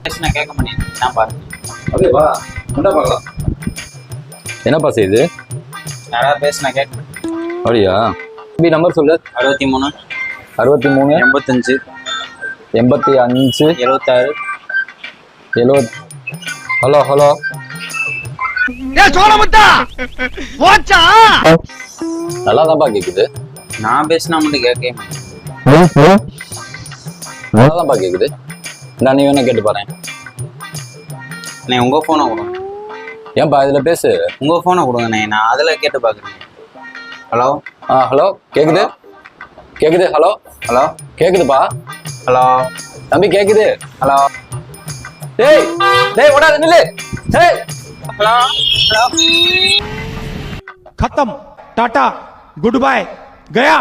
பேசுனா கேட்க மாட்டேன் நான் பாருங்க. அப்படியே வா, முண்டா பார்க்கலாம். என்னப்பா செய்யுது? யாராவது பேசுனா கேட்க மாட்டேன். அப்படியா? தம்பி நம்பர் சொல்லு. 63 63 85 85 76 70. Hello hello. நல்லா தான்ப்பா கேக்குது. நான் பேசினா மட்டும் கேட்கவே மாட்டேன். நல்லா தான்ப்பா கேக்குது. நான் நீ வேணா கேட்டு பாறேன். நீ உங்க போனை கொடுங்க. ஏன்பா இதுல பேசு. உங்க போனை கொடுங்கண்ணே, நான் அதுல கேட்டு பாக்குறேன். ஹலோ ஹலோ கேக்குது? கேக்குது? ஹலோ ஹலோ கேக்குதுப்பா? ஹலோ தம்பி கேக்குது? ஹலோ டேய் டேய் ஓடாத நில்லு. டேய் ஹலோ ஹலோ. खत्म, टाटा, गुड बाय, गया।